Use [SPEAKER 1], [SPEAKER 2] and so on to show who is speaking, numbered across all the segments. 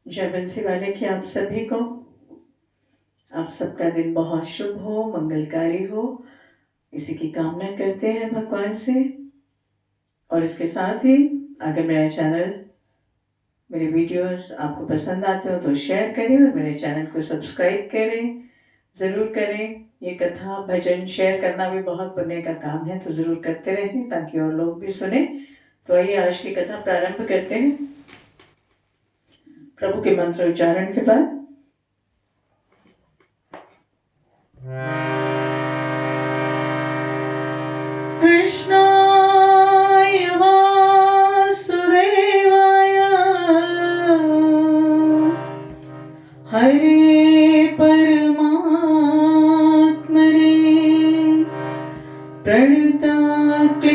[SPEAKER 1] जय बंसी वाले की आप सभी को, आप सबका दिन बहुत शुभ हो, मंगलकारी हो, इसी की कामना करते हैं भगवान से। और इसके साथ ही अगर मेरा चैनल, मेरे वीडियोस आपको पसंद आते हो तो शेयर करें और मेरे चैनल को सब्सक्राइब करें, ज़रूर करें। ये कथा भजन शेयर करना भी बहुत पुण्य का काम है, तो ज़रूर करते रहें ताकि और लोग भी सुने। तो आइए आज की कथा प्रारंभ करते हैं प्रभु के मंत्र उच्चारण के बाद। कृष्णाय वासुदेवाय हरे परमात्मने प्रणतक्लेशनाशाय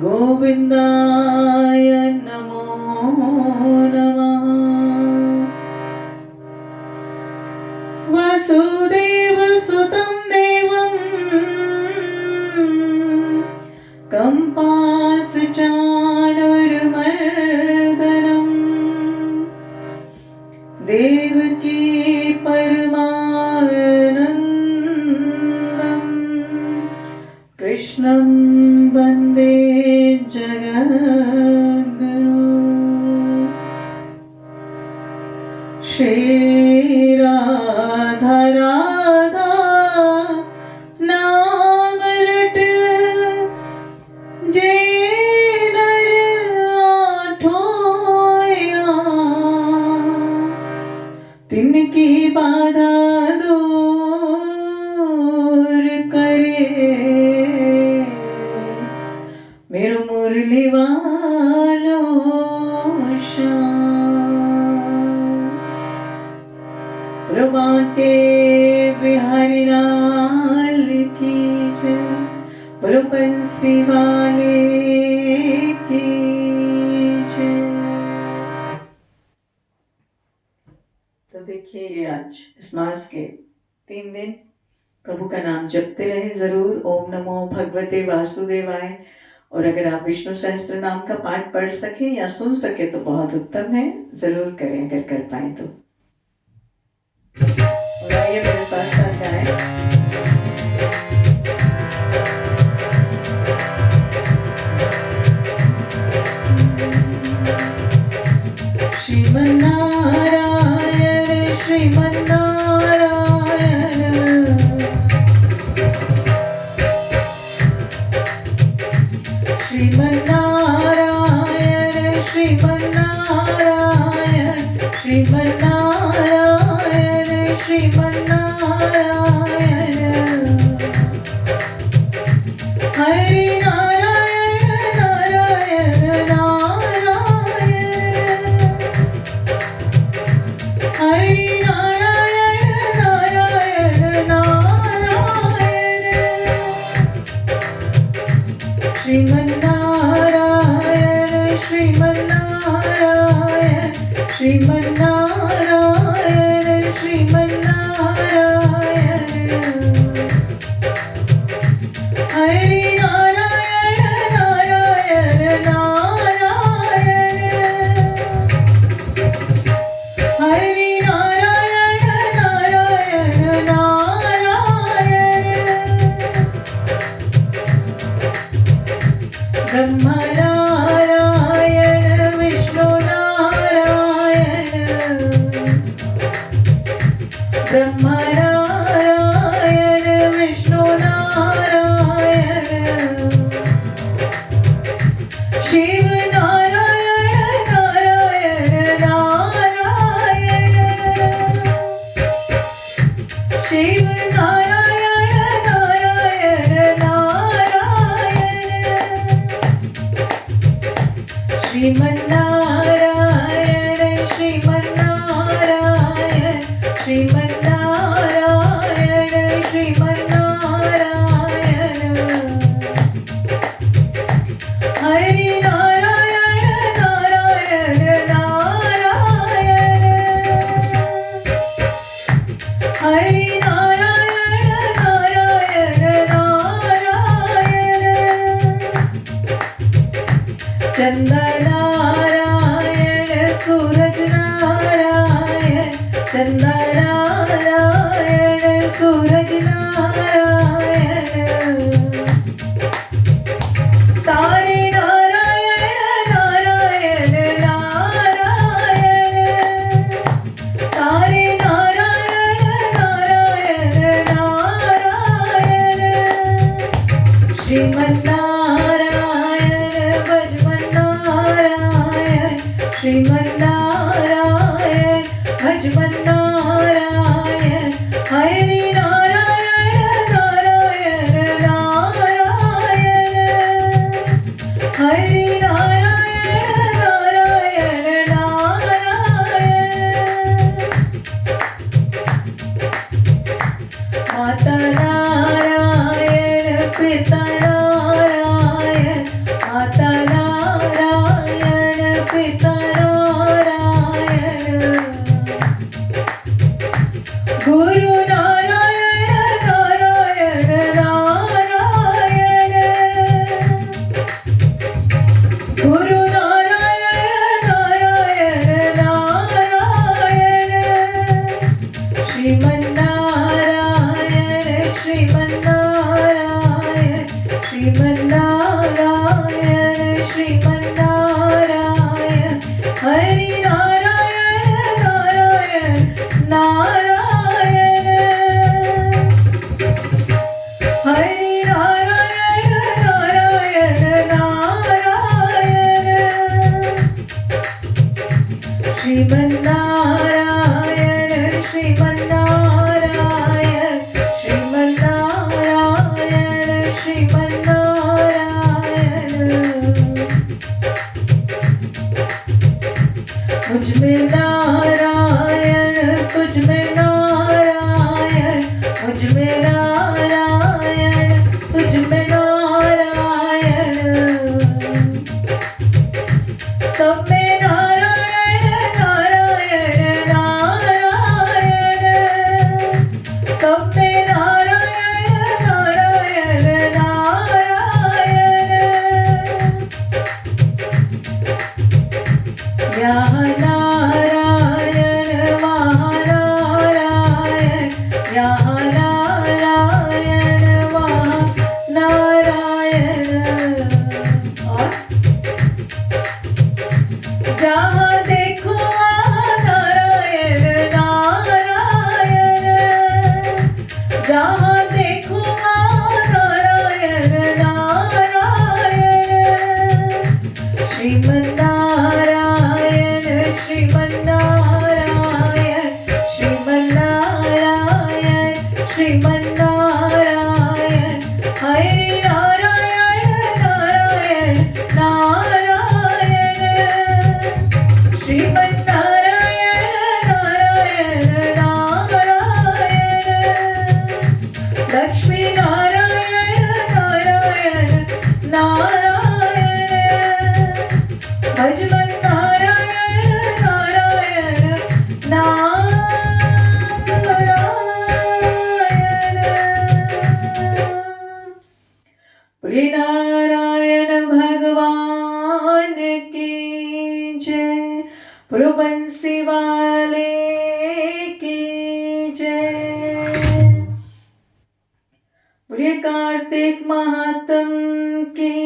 [SPEAKER 1] गोविन्दाय नमो नमः। वसुदेवसुतं देवं कंपासचाणूरमर्दनं देवकी परमानन्दं कृष्णं वन्दे जगद्गुरुं। श्रीराधा राधा नाम रट जे नर आठोया, तिनकी बाधा दूर करे मेरो मुरली वालो के बिहारी लाल की जय, बोलो बंसी वाले की जय। तो देखिए, ये आज इस मास के 3 दिन प्रभु का नाम जपते रहे जरूर। ओम नमो भगवते वासुदेवाय। और अगर आप विष्णु सहस्त्र नाम का पाठ पढ़ सके या सुन सके तो बहुत उत्तम है, जरूर करें अगर कर पाए तो। और आइए मेरे साथ साथ गाएं। श्रीमन्नारायण श्रीमन्नारायण, श्रीमन्नारायण श्रीमन्नारायण, श्रीमन्नारायण श्रीमन्नारायण। हरि नारायण नारायण नारायण, हरि नारायण नारायण नारायण। श्रीमन्नारायण श्रीमन्नारायण, श्रीमन्नारायण श्रीमन्नारायण। हरि नारायण नारायण नारायण, हरि नारायण नारायण नारायण। ब्रह्मा नारायण विष्णु नारायण, ब्रह्मा नारायण विष्णु नारायण। शिव नारायण नारायण नारायण, शिव नारायण नारायण नारायण। श्रीमन्नारायण श्रीमन्नारायण, श्रीमन्नारायण श्रीमन्नारायण। हरि नारायण नारायण नारायण, हरि नारायण नारायण नारायण। चंदा नारायण सूरज नारायण, चंदा नारायण सूरज नारायण, तारे नारायण नारायण नारायण, तारे नारायण नारायण नारायण, श्रीमन्नारायण भजमन्नारायण, श्रीमन्नारायण भजमन्नारायण, हरि नारायण नारायण नारायण, हरि नारायण नारायण नारायण, माता नारायण पिता नारायण, माता नारायण पिता नारायण, गुरु नारायण नारायण नारायण, गुरु नारायण नारायण नारायण, श्रीमन्नारायण श्रीमन्नारायण, श्रीमन्नारायण श्रीमन्नारायण, हरि नारायण नारायण नारायण, हरि नारायण नारायण नारायण, श्रीमन्नारायण श्रीमन्नारायण, श्रीमन्नारायण श्रीमन्नारायण, मुझ में नारायण तुझ में नारायण, मुझ में नारायण तुझ में नारायण, सब में नारायण नारायण नारायण, सब में नारायण नारायण नारायण, यहाँ नारायण वहाँ नारायण, यहाँ नारायण वहाँ नारायण, और जहाँ देखो वहाँ नारायण नारायण, जहाँ देखो वहाँ नारायण नारायण, श्रीमन्नारायण श्रीमन्नारायण, श्रीमन्नारायण श्रीमन्नारायण, हरि नारायण नारायण नारायण, श्रीमन्नारायण नारायण नारायण, लक्ष्मी नारायण नारायण नारायण, भजमन्नारायण नारायण नारायण, प्रिय नारायण भगवान की जय, प्रो बंसी वाले की जय, प्रिय कार्तिक महात्म की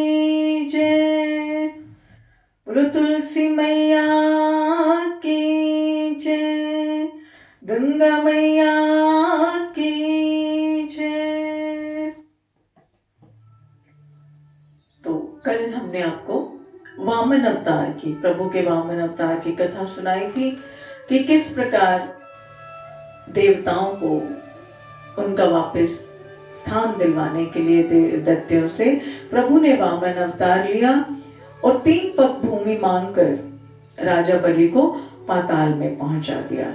[SPEAKER 1] जय, प्रो तुलसी मैया की जय, गंगा मैया की जय। तो कल हमने आपको वामन अवतार की, प्रभु के वामन अवतार की कथा सुनाई थी कि किस प्रकार देवताओं को उनका वापस स्थान दिलवाने के लिए दैत्यों से प्रभु ने वामन अवतार लिया और 3 पग भूमि मांगकर राजा बलि को पाताल में पहुंचा दिया।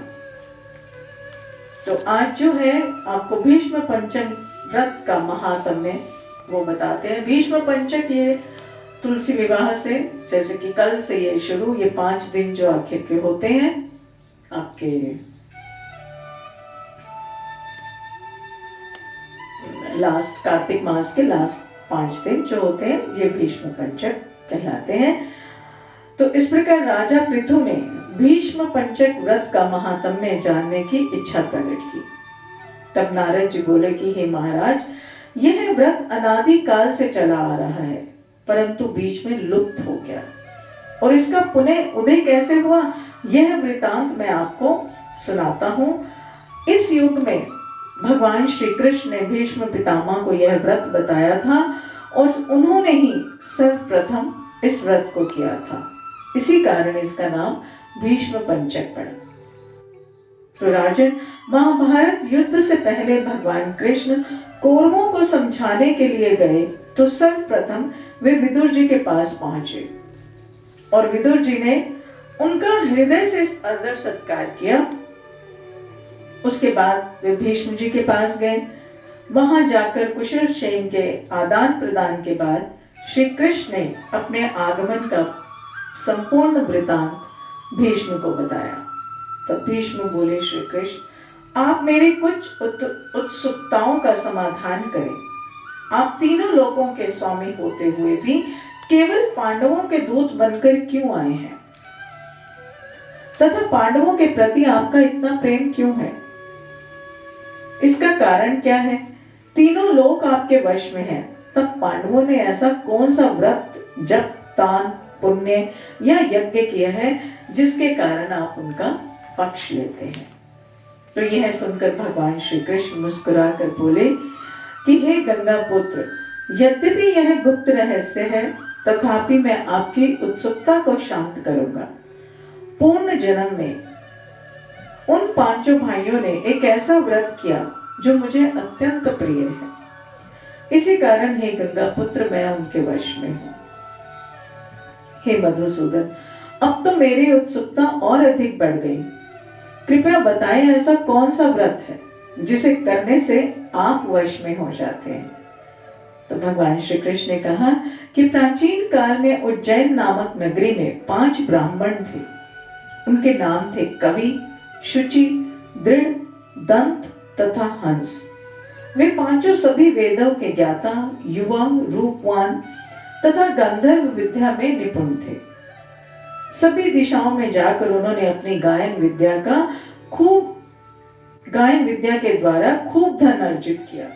[SPEAKER 1] तो आज जो है आपको भीष्म पंचक व्रत का महात्म्य वो बताते हैं। भीष्म पंचक ये तुलसी विवाह से, जैसे कि कल से ये शुरू, ये 5 दिन जो आखिर के होते हैं आपके कार्तिक मास के लास्ट 5 दिन जो होते हैं, ये भीष्म पंचक कहलाते हैं। तो इस प्रकार राजा पृथु ने भीष्म पंचक व्रत का महात्म्य जानने की इच्छा प्रकट की। तब नारद जी बोले कि हे महाराज, यह व्रत अनादि काल से चला आ रहा है, परंतु बीच में लुप्त हो गया, और इसका पुनः उदय कैसे हुआ, यह वृतांत मैं आपको सुनाता हूँ। इस युग में भगवान श्री कृष्ण ने भीष्म पितामह को यह व्रत बताया था, और उन्होंने ही सर्वप्रथम इस व्रत को किया था। इसी कारण इसका नाम भीष्म पंचक पड़ा। तो राजन, महाभारत युद्ध से पहले भगवान कृष्ण कौरवों को समझाने के लिए गए, तो सर्वप्रथम वे विदुर जी के पास पहुंचे, और विदुर जी ने उनका हृदय से आदर सत्कार किया। उसके बाद वे भीष्म जी के पास गए। वहां जाकर कुशल क्षेम के आदान प्रदान के बाद श्री कृष्ण ने अपने आगमन का संपूर्ण वृतांत भीष्म को बताया। तब भीष्म बोले, श्री कृष्ण, आप मेरी कुछ उत्सुकताओं का समाधान करें। आप तीनों लोकों के स्वामी होते हुए भी केवल पांडवों के दूत बनकर क्यों आए हैं, तथा पांडवों के प्रति आपका इतना प्रेम क्यों है? इसका कारण क्या है? तीनों लोक आपके वश में हैं, तब पांडवों ने ऐसा कौन सा व्रत, जप, दान, पुण्य या यज्ञ किया है जिसके कारण आप उनका पक्ष लेते हैं? तो यह सुनकर भगवान श्री कृष्ण मुस्कुराकर बोले कि हे गंगा पुत्र, यद्यपि यह गुप्त रहस्य है, तथापि मैं आपकी उत्सुकता को शांत करूंगा। पूर्ण जन्म में उन पांचों भाइयों ने एक ऐसा व्रत किया जो मुझे अत्यंत प्रिय है। इसी कारण हे गंगा पुत्र, मैं उनके वश में हूं। हे मधुसूदन, अब तो मेरी उत्सुकता और अधिक बढ़ गई। कृपया बताएं, ऐसा कौन सा व्रत है जिसे करने से आप वश में हो जाते हैं? तो भगवान श्री कृष्ण ने कहा कि प्राचीन काल में उज्जैन नामक नगरी में 5 ब्राह्मण थे। उनके नाम थे कवि, शुचि, दृढ़, दंत तथा हंस। वे पांचों सभी वेदों के ज्ञाता, युवा, रूपवान तथा गंधर्व विद्या में निपुण थे। सभी दिशाओं में जाकर उन्होंने अपनी गायन विद्या के द्वारा खूब धन अर्जित किया।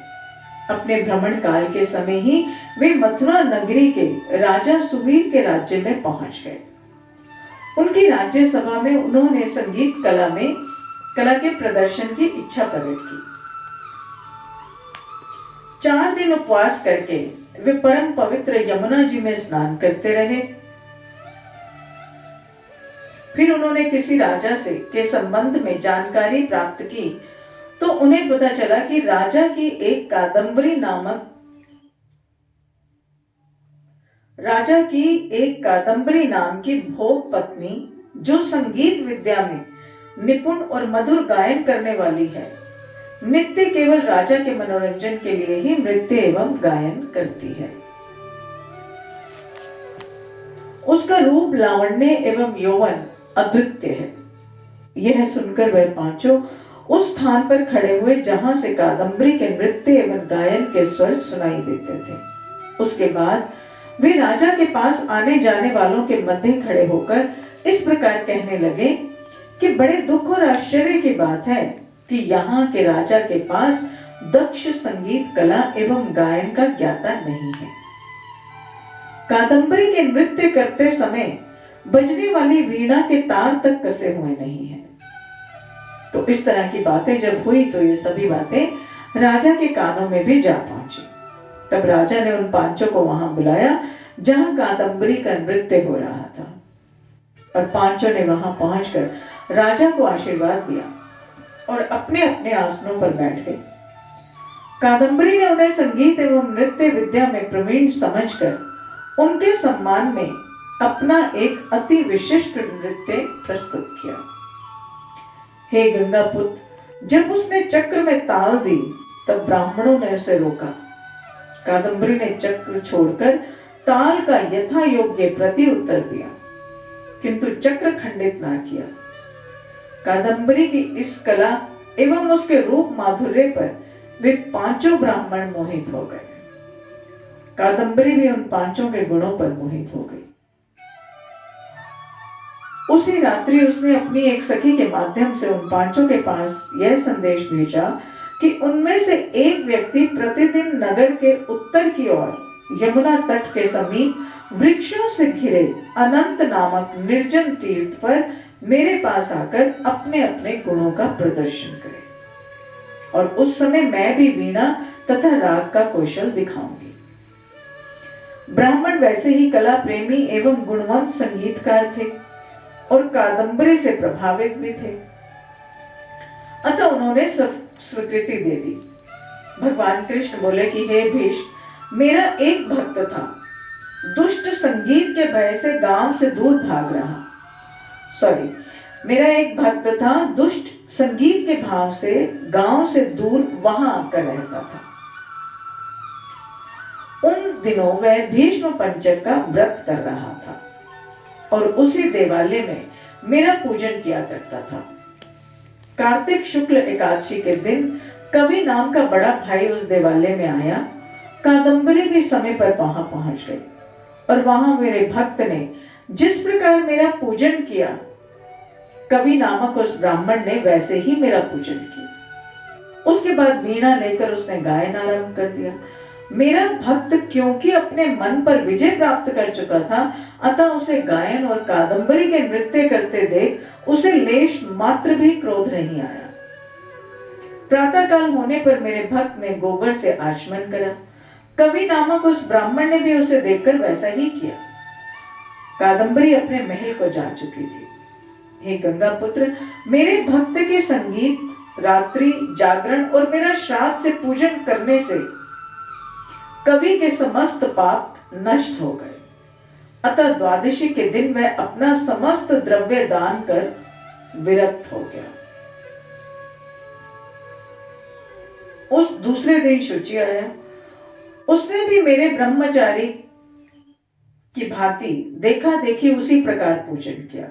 [SPEAKER 1] अपने भ्रमण काल के समय ही वे मथुरा नगरी के राजा सुवीर के राज्य में पहुंच गए। उनकी राज्य सभा में उन्होंने संगीत कला के प्रदर्शन की इच्छा प्रकट की। 4 दिन उपवास करके वे परम पवित्र यमुना जी में स्नान करते रहे। फिर उन्होंने किसी राजा के संबंध में जानकारी प्राप्त की, तो उन्हें पता चला कि राजा की एक कादंबरी नाम की भोग पत्नी, जो संगीत विद्या में निपुण और मधुर गायन करने वाली है, नित्य केवल राजा के मनोरंजन के लिए ही नृत्य एवं गायन करती है। उसका रूप, लावण्य एवं यौवन अद्वितीय है। यह सुनकर वह पांचों उस स्थान पर खड़े हुए जहां से कादंबरी के नृत्य एवं गायन के स्वर सुनाई देते थे। उसके बाद वे राजा के पास आने जाने वालों के मध्य खड़े होकर इस प्रकार कहने लगे कि बड़े दुख और आश्चर्य की बात है कि यहाँ के राजा के पास दक्ष संगीत कला एवं गायन का ज्ञाता नहीं है। कादंबरी के नृत्य करते समय बजने वाली वीणा के तार तक कसे हुए नहीं हैं। तो इस तरह की बातें जब हुई तो ये सभी बातें राजा के कानों में भी जा पहुंची। तब राजा ने उन पांचों को वहां बुलाया जहां कादंबरी का नृत्य हो रहा था, और पांचों ने वहां पहुंचकर राजा को आशीर्वाद दिया और अपने अपने आसनों पर बैठ गए। कादंबरी ने उन्हें संगीत एवं नृत्य विद्या में प्रवीण समझकर उनके सम्मान में अपना एक अति विशिष्ट नृत्य प्रस्तुत किया। हे गंगा पुत्र, जब उसने चक्र में ताल दी तब ब्राह्मणों ने उसे रोका। कादंबरी ने चक्र छोड़कर ताल का यथा योग्य प्रति उत्तर दिया, किंतु चक्र खंडित ना किया। कादंबरी की इस कला एवं उसके रूप माधुर्य पर वे पांचों ब्राह्मण मोहित हो गए। कादंबरी भी उन पांचों के गुणों पर मोहित हो गई। उसी रात्रि उसने अपनी एक सखी के माध्यम से उन पांचों के पास यह संदेश भेजा कि उनमें से एक व्यक्ति प्रतिदिन नगर के उत्तर की ओर यमुना तट के समीप वृक्षों से घिरे अनंत नामक निर्जन तीर्थ पर मेरे पास आकर अपने अपने गुणों का प्रदर्शन करे, और उस समय मैं भी वीणा तथा राग का कौशल दिखाऊंगी। ब्राह्मण वैसे ही कला प्रेमी एवं गुणवंत संगीतकार थे और कादम्बरी से प्रभावित भी थे, अतः उन्होंने स्वीकृति दे दी। भगवान कृष्ण बोले कि हे भीष्म, मेरा एक भक्त था, दुष्ट संगीत के भय से गांव से दूर भाग रहा। मेरा एक भक्त था, दुष्ट संगीत के भाव से गांव से दूर वहां आकर रहता था। उन दिनों वह भीष्म पंचक का व्रत कर रहा था और उसी देवालय में मेरा पूजन किया करता था। कार्तिक शुक्ल एकादशी के दिन कवि नाम का बड़ा भाई उस देवालय में आया। कादम्बरी भी समय पर वहां पहुंच गई और वहां मेरे भक्त ने जिस प्रकार मेरा पूजन किया, कवि नामक उस ब्राह्मण ने वैसे ही मेरा पूजन किया। उसके बाद वीणा लेकर उसने गायन आरंभ कर दिया। मेरा भक्त क्योंकि अपने मन पर विजय प्राप्त कर चुका था, अतः उसे गायन और कादम्बरी के नृत्य करते देख उसे लेश मात्र भी क्रोध नहीं आया। प्रातः काल होने पर मेरे भक्त ने गोबर से आचमन करा। कवि नामक उस ब्राह्मण ने भी उसे देखकर वैसा ही किया। कादम्बरी अपने महल को जा चुकी थी। हे गंगा पुत्र, मेरे भक्त के संगीत, रात्रि जागरण और मेरा श्राद्ध से पूजन करने से कवि के समस्त पाप नष्ट हो गए, अतः द्वादशी के दिन वह अपना समस्त द्रव्य दान कर विरक्त हो गया। उस दूसरे दिन शुचि आया। उसने भी मेरे ब्रह्मचारी की भांति देखा देखी उसी प्रकार पूजन किया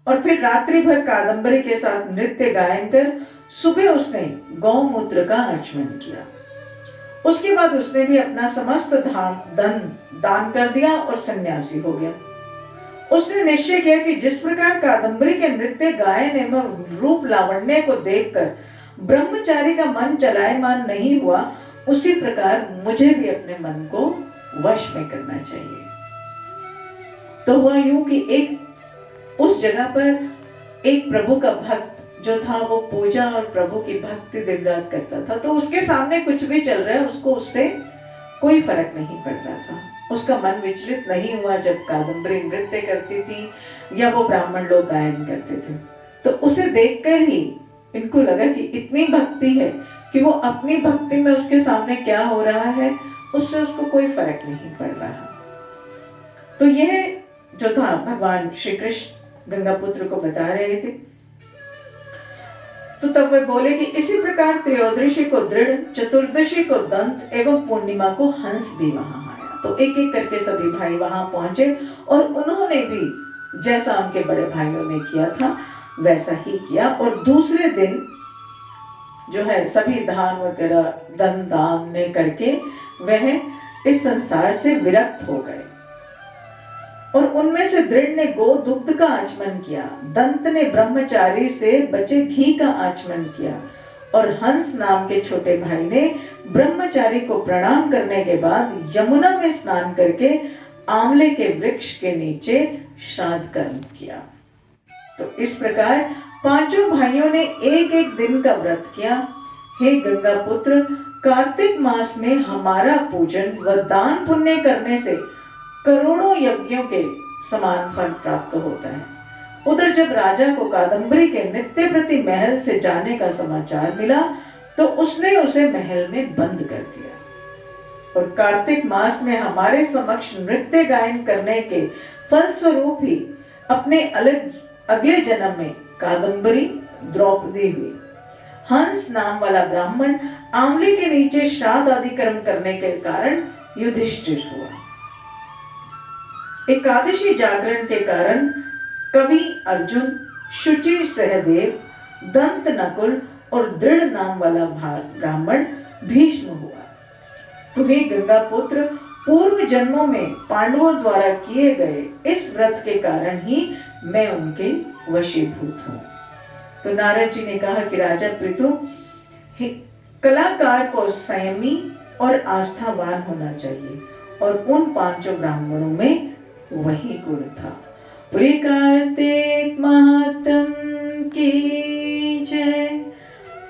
[SPEAKER 1] और फिर रात्रि भर कादम्बरी के साथ नृत्य गायन कर सुबह उसने गौमूत्र का आचमन किया। उसके बाद उसने भी अपना समस्त धन दान कर दिया और सन्यासी हो गया। उसने निश्चय किया कि जिस प्रकार कादम्बरी के नृत्य गायन एवं रूप लावण्य को देखकर ब्रह्मचारी का मन चलायमान नहीं हुआ, उसी प्रकार मुझे भी अपने मन को वश में करना चाहिए। तो हुआ यूं कि एक उस जगह पर एक प्रभु का भक्त जो था वो पूजा और प्रभु की भक्ति दिन रात करता था, तो उसके सामने कुछ भी चल रहा है उसको उससे कोई फर्क नहीं पड़ रहा था। उसका मन विचलित नहीं हुआ जब कादम्बरी नृत्य करती थी या वो ब्राह्मण लोग गायन करते थे। तो उसे देखकर ही इनको लगा कि इतनी भक्ति है कि वो अपनी भक्ति में उसके सामने क्या हो रहा है उससे उसको कोई फर्क नहीं पड़ रहा। तो यह जो था भगवान श्री कृष्ण गंगापुत्र को बता रहे थे। तो तब वे बोले कि इसी प्रकार त्रयोदशी को दृढ़, चतुर्दशी को दंत एवं पूर्णिमा को हंस भी वहां आया। तो एक एक करके सभी भाई वहां पहुंचे और उन्होंने भी जैसा उनके बड़े भाइयों ने किया था वैसा ही किया। और दूसरे दिन जो है सभी दान वगैरह दान ने करके वह इस संसार से विरक्त हो गए। और उनमें से दृढ़ ने गो दुग्ध का आचमन किया, दंत ने ब्रह्मचारी से बचे घी का आचमन किया और हंस नाम के छोटे भाई ने ब्रह्मचारी को प्रणाम करने के बाद यमुना में स्नान करके आंवले के वृक्ष के नीचे श्राद्ध कर्म किया। तो इस प्रकार पांचों भाइयों ने एक एक दिन का व्रत किया। हे गंगा पुत्र, कार्तिक मास में हमारा पूजन व दान पुण्य करने से करोड़ों यज्ञों के समान फल प्राप्त होता है। उधर जब राजा को कादम्बरी के नित्य प्रति महल से जाने का समाचार मिला तो उसने उसे महल में बंद कर दिया और कार्तिक मास में हमारे समक्ष नृत्य गायन करने के फलस्वरूप ही अपने अगले जन्म में कादम्बरी द्रौपदी हुई। हंस नाम वाला ब्राह्मण आंवले के नीचे श्राद्ध आदि कर्म करने के कारण युधिष्ठिर हुआ। एकादशी जागरण के कारण कवि अर्जुन, शुचि सहदेव, दंत नकुल और दृढ़ नाम वाला ब्राह्मण भीष्म हुआ। तुम्हें गंगा पुत्र पूर्व जन्मों में पांडवों द्वारा किए गए इस व्रत के कारण ही मैं उनके वशीभूत हूँ। तो नारद जी ने कहा कि राजा पृथु, कलाकार को संयमी और आस्थावान होना चाहिए, और उन पांचों ब्राह्मणों में वही गुण था। प्रिय कार्तिक महात्म की जय,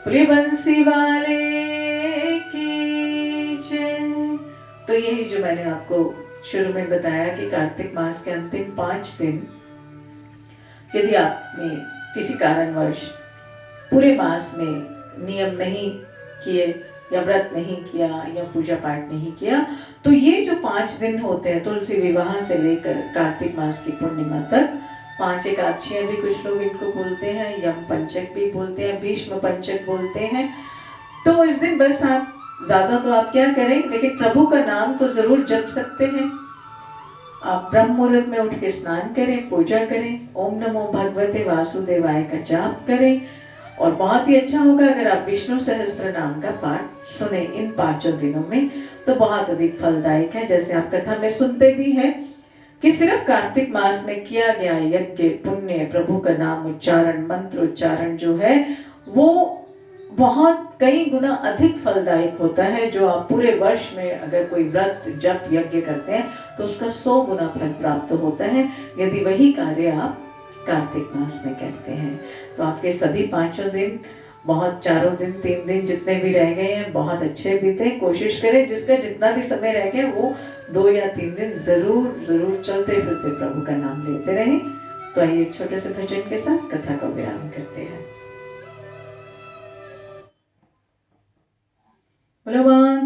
[SPEAKER 1] प्रिय बंसी वाले की जय। तो यही जो मैंने आपको शुरू में बताया कि कार्तिक मास के अंतिम 5 दिन यदि आपने किसी कारणवश पूरे मास में नियम नहीं किए या व्रत नहीं किया या पूजा पाठ नहीं किया, तो ये जो 5 दिन होते हैं तुलसी विवाह से लेकर कार्तिक मास की पूर्णिमा तक, 5 एकादशियां भी कुछ लोग इनको बोलते हैं, यम पंचक भी बोलते हैं, भीष्म पंचक बोलते हैं। तो इस दिन बस आप ज्यादा तो आप क्या करें, लेकिन प्रभु का नाम तो जरूर जप सकते हैं। आप ब्रह्म मुहूर्त में उठ के स्नान करें, पूजा करें, ओम नमो भगवते वासुदेवाय का जाप करें, और बहुत ही अच्छा होगा अगर आप विष्णु सहस्त्र नाम का पाठ सुने इन 5 दिनों में, तो बहुत अधिक फलदायक है। जैसे आप कथा में सुनते भी हैं कि सिर्फ कार्तिक मास में किया गया यज्ञ, पुण्य, प्रभु का नाम उच्चारण, मंत्र उच्चारण जो है वो बहुत कई गुना अधिक फलदायक होता है। जो आप पूरे वर्ष में अगर कोई व्रत जप यज्ञ करते हैं तो उसका 100 गुना फल प्राप्त होता है, यदि वही कार्य आप कार्तिक मास में करते हैं। तो आपके सभी 5 दिन, बहुत 4 दिन, 3 दिन जितने भी रह गए हैं बहुत अच्छे बीते। कोशिश करें जिसका जितना भी समय रह गया वो 2 या 3 दिन जरूर जरूर चलते फिरते प्रभु का नाम लेते रहें। तो आइए एक छोटे से भजन के साथ कथा का विराम करते हैं।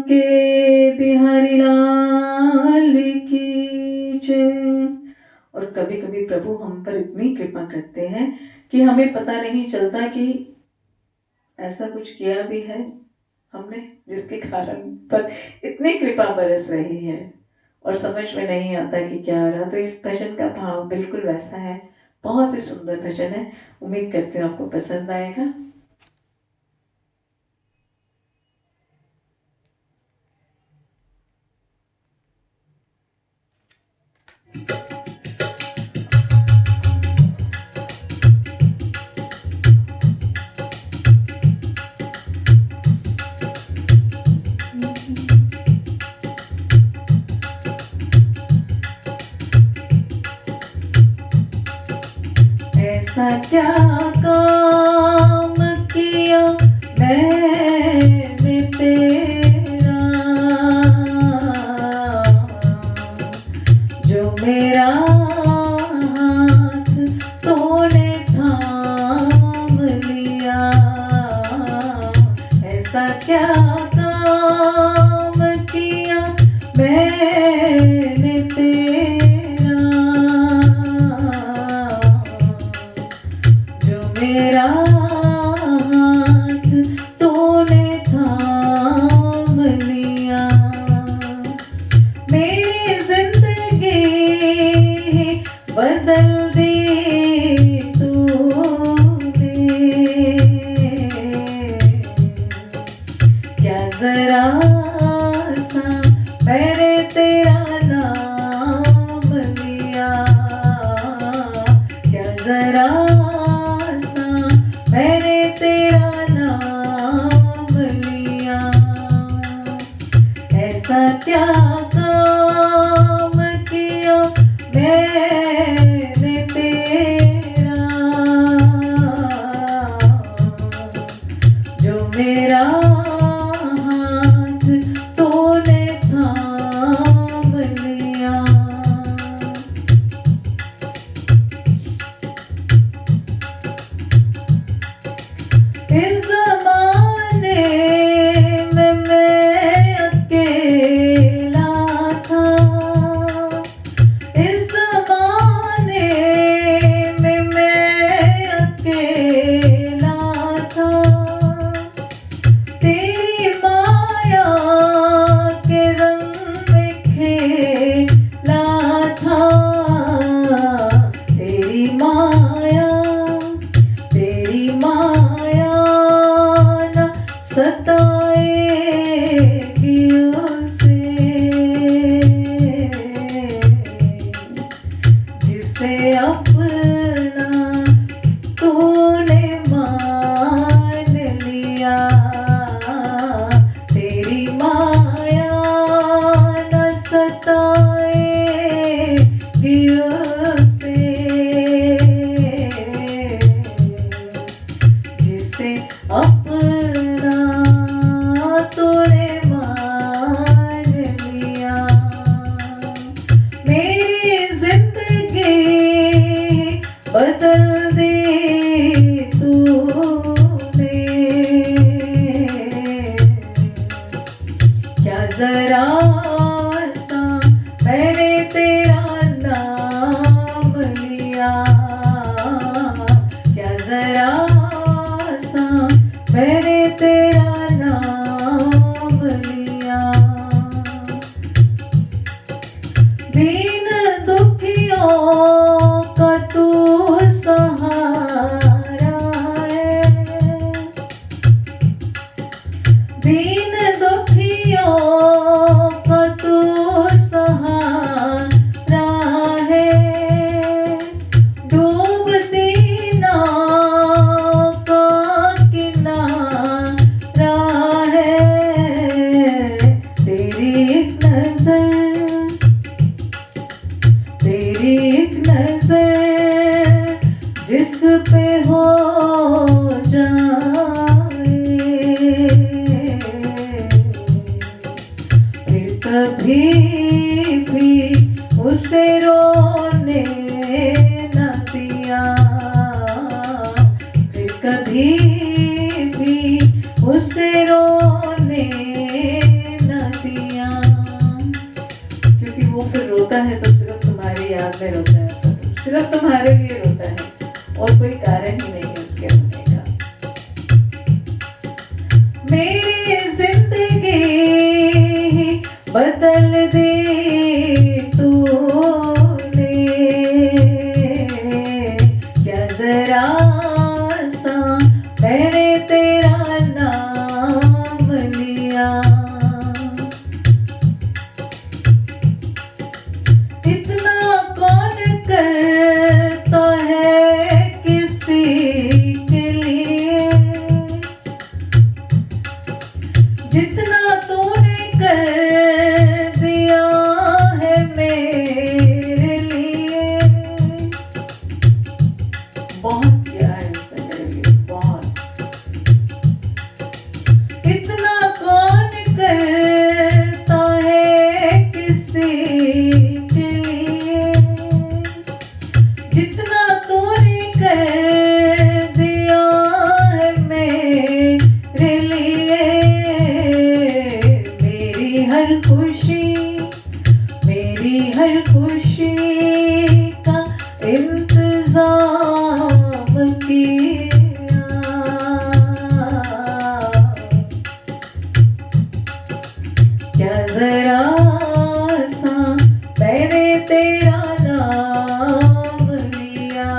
[SPEAKER 1] के बिहारी लाल की जय। और कभी कभी प्रभु हम पर इतनी कृपा करते हैं कि हमें पता नहीं चलता कि ऐसा कुछ किया भी है हमने जिसके कारण पर इतनी कृपा बरस रही है और समझ में नहीं आता कि क्या हो रहा। तो इस भजन का भाव बिल्कुल वैसा है, बहुत ही सुंदर भजन है। उम्मीद करती हूँ आपको पसंद आएगा। ऐसा क्या काम किया मैंने तेरा, जो मेरा हाथ तूने थाम लिया। ऐसा क्या काम किया मैंने तेरा, मेरा हाथ तूने थाम लिया। मेरी जिंदगी बदल दी तूने, क्या जरा सा मैंने तेरा नाम लिया, क्या जरा मैंने तेरा नाम लिया। ऐसा क्या काम किया मैंने तेरा, जो मेरा हाथ तूने थाम लिया। इस ज़माने में मैं अकेला था, इस जिसे अपना तूने मान लिया, तेरी माया न सताएगी उसे, जिसे अपना तूने मान लिया। मेरी जिंदगी बदल दी तूने, क्या जरा सा मैंने तेरा नाम लिया, क्या जरा सा मैंने तेरा नाम लिया। दीन दुखियों का तू सहारा है, दीन दुखियों का तू सहारा है, डूबती नाव का किनारा है, तेरी एक नजर, तेरी एक नजर जिस पे हो जाए, फिर कभी भी उसे रोने न दिया, फिर कभी भी उसे रोने न दिया। क्योंकि वो फिर रोता है तो सिर्फ तुम्हारी याद में रोता है, सिर्फ तुम्हारे लिए रोता है और कोई कारण ही नहीं है उसके रोने का। मेरी जिंदगी बदल दी तूने, क्या जरा सा मैंने तेरा नाम लिया। इतना कौन करता है किसी के लिए, जितना तूने कर दिया है मेरे लिए। बहुत किया है उसने मेरे लिए, बहुत। इतना कौन करता है किसी के लिए, जितना तूने कर दिया है मेरे लिए। मेरी हर खुशी, मेरी हर खुशी का इंतजाम किया, क्या जरा सा मैंने तेरा नाम लिया,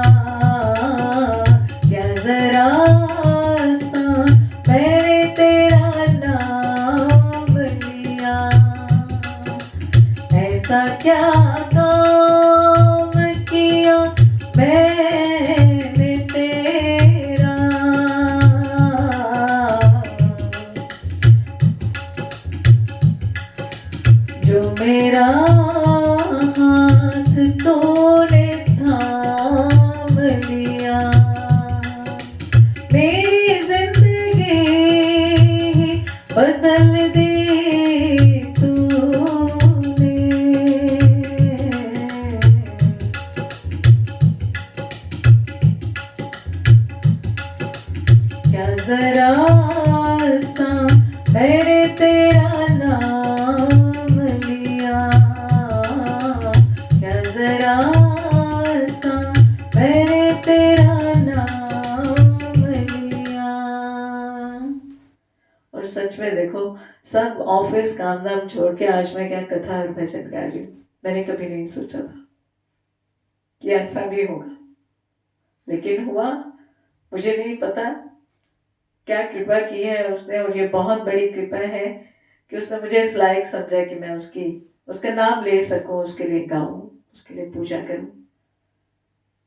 [SPEAKER 1] क्या जरा सा मैंने तेरा नाम लिया। ऐसा क्या काम किया मैंने तेरा, जो मेरा हाथ तूने थाम लिया। मेरी जिंदगी बदल दी तूने, क्या जरा सा मैंने तेरा नाम लिया, क्या जरा सा मैंने तेरा नाम लिया। और सच में देखो, सब ऑफिस काम धाम छोड़ के आज मैं क्या कथा और भजन गा रही हूँ। मैंने कभी नहीं सोचा था कि ऐसा भी होगा, लेकिन हुआ। मुझे नहीं पता क्या कृपा की है उसने, और ये बहुत बड़ी कृपा है कि उसने मुझे इस लायक समझा कि मैं उसका नाम ले सकूं, उसके लिए गाऊं, उसके लिए पूजा करूं।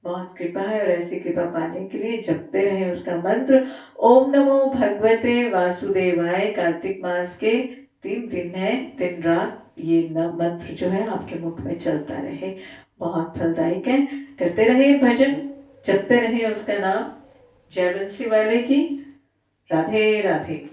[SPEAKER 1] बहुत कृपा है और ऐसी कृपा पाने के लिए जपते रहे उसका मंत्र। ओम नमो भगवते वासुदेवाय। कार्तिक मास के 3 दिन है, दिन रात ये न मंत्र जो है आपके मुख में चलता रहे, बहुत फलदायक है। करते रहे भजन, जपते रहे उसका नाम। जय बंसी वाले की। राधे राधे।